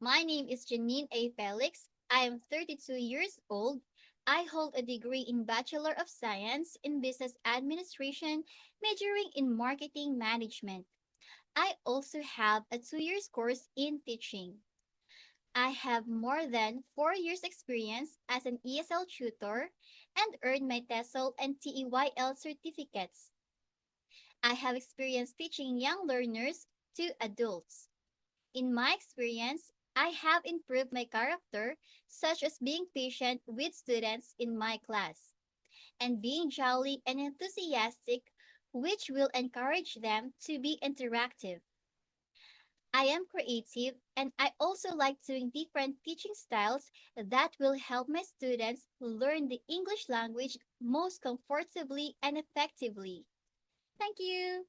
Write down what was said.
My name is Janine A. Felix. I am 32 years old. I hold a degree in Bachelor of Science in Business Administration, majoring in Marketing Management. I also have a 2 year course in teaching. I have more than 4 years experience as an ESL tutor and earned my TESOL and TEYL certificates. I have experience teaching young learners to adults. In my experience, I have improved my character, such as being patient with students in my class and being jolly and enthusiastic, which will encourage them to be interactive. I am creative and I also like doing different teaching styles that will help my students learn the English language most comfortably and effectively. Thank you.